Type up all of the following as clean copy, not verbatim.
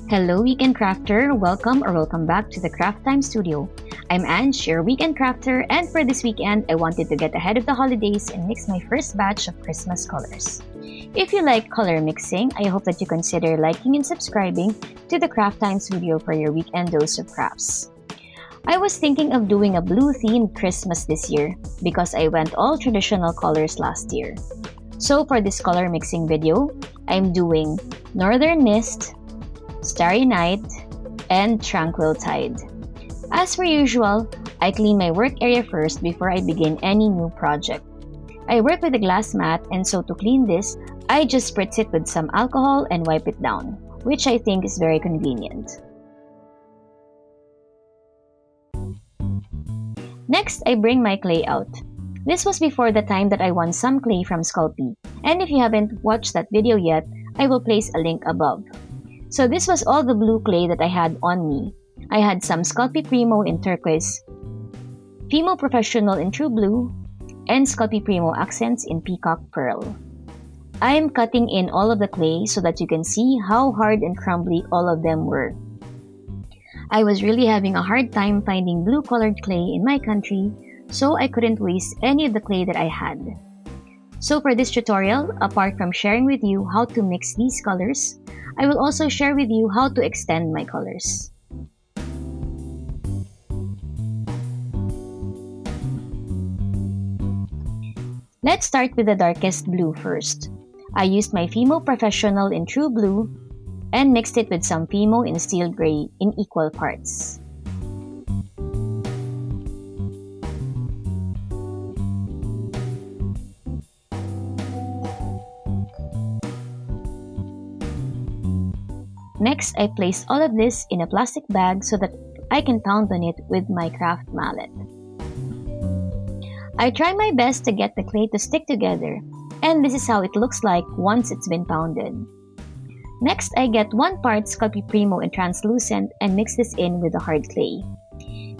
Hello, Weekend Crafter! Welcome back to the Craft Time Studio. I'm Ange, your Weekend Crafter, and for this weekend, I wanted to get ahead of the holidays and mix my first batch of Christmas colors. If you like color mixing, I hope that you consider liking and subscribing to the Craft Time Studio for your weekend dose of crafts. I was thinking of doing a blue-themed Christmas this year because I went all traditional colors last year. So for this color mixing video, I'm doing Northern Mist, Starry Night, and Tranquil Tide. As per usual, I clean my work area first before I begin any new project. I work with a glass mat, and so to clean this, I just spritz it with some alcohol and wipe it down, which I think is very convenient. Next, I bring my clay out. This was before the time that I won some clay from Sculpey, and if you haven't watched that video yet, I will place a link above. So this was all the blue clay that I had on me. I had some Sculpey Premo in Turquoise, Fimo Professional in True Blue, and Sculpey Premo accents in Peacock Pearl. I am cutting in all of the clay so that you can see how hard and crumbly all of them were. I was really having a hard time finding blue colored clay in my country, so I couldn't waste any of the clay that I had. So for this tutorial, apart from sharing with you how to mix these colors, I will also share with you how to extend my colors. Let's start with the darkest blue first. I used my Fimo Professional in True Blue and mixed it with some Fimo in Steel Gray in equal parts. Next, I placed all of this in a plastic bag so that I can pound on it with my craft mallet. I try my best to get the clay to stick together, and this is how it looks like once it's been pounded. Next, I get 1 part Sculpey Premo in Translucent and mix this in with the hard clay.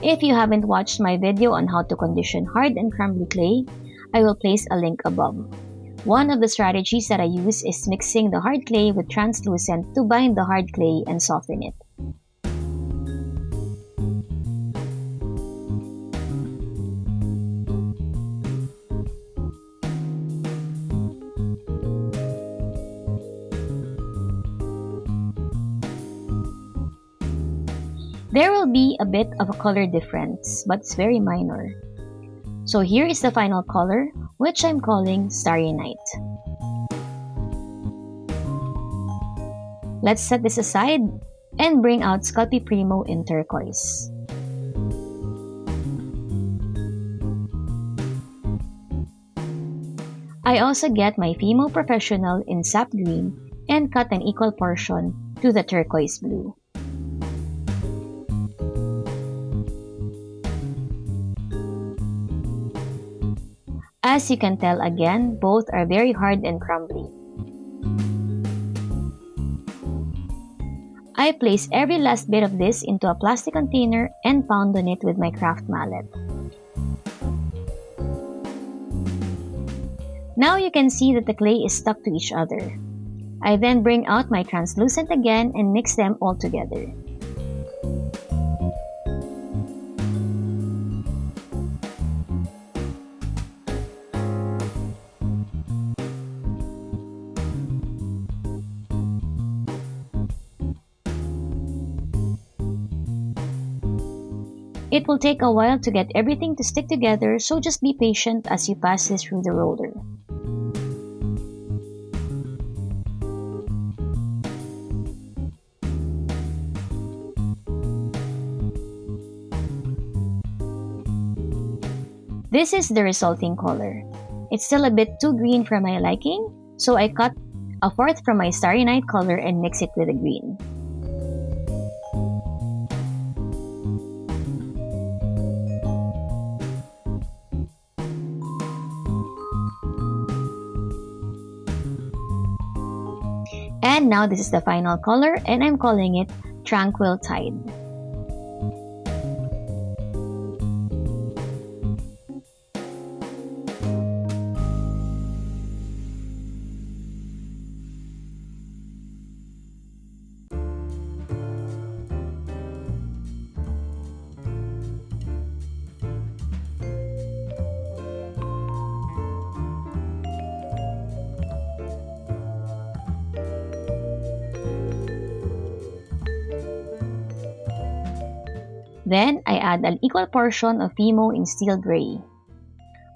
If you haven't watched my video on how to condition hard and crumbly clay, I will place a link above. One of the strategies that I use is mixing the hard clay with translucent to bind the hard clay and soften it. There will be a bit of a color difference, but it's very minor. So here is the final color, which I'm calling Starry Night. Let's set this aside and bring out Sculpey Premo in Turquoise. I also get my Fimo Professional in Sap Green and cut an equal portion to the Turquoise Blue. As you can tell again, both are very hard and crumbly. I place every last bit of this into a plastic container and pound on it with my craft mallet. Now you can see that the clay is stuck to each other. I then bring out my translucent again and mix them all together. It will take a while to get everything to stick together, so just be patient as you pass this through the roller. This is the resulting color. It's still a bit too green for my liking, so I cut a fourth from my Starry Night color and mix it with the green. And now this is the final color, and I'm calling it Tranquil Tide. Then I add an equal portion of Fimo in steel gray.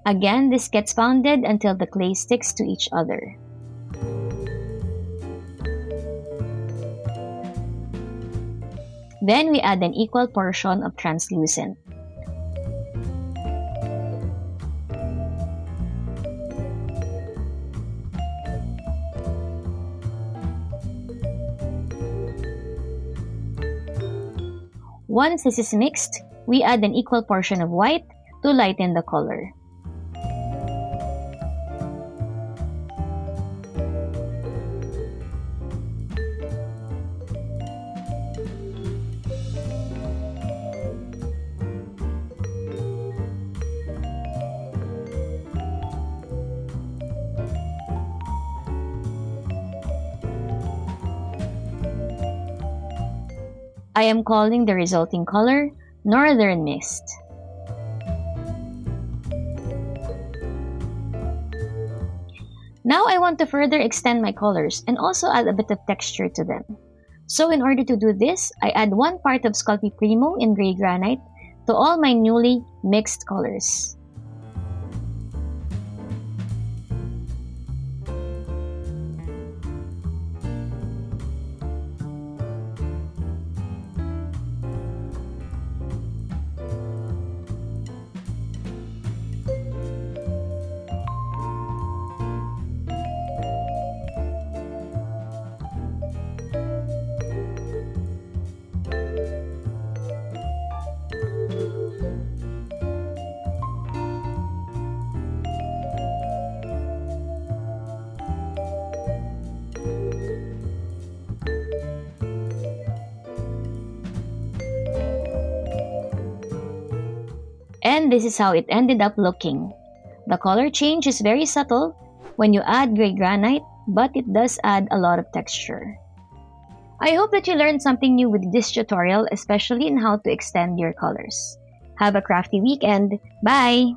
Again, this gets pounded until the clay sticks to each other. Then we add an equal portion of translucent. Once this is mixed, we add an equal portion of white to lighten the color. I am calling the resulting color Northern Mist. Now I want to further extend my colors and also add a bit of texture to them. So in order to do this, I add 1 part of Sculpey Premo in gray granite to all my newly mixed colors. And this is how it ended up looking. The color change is very subtle when you add gray granite, but it does add a lot of texture. I hope that you learned something new with this tutorial, especially in how to extend your colors. Have a crafty weekend. Bye!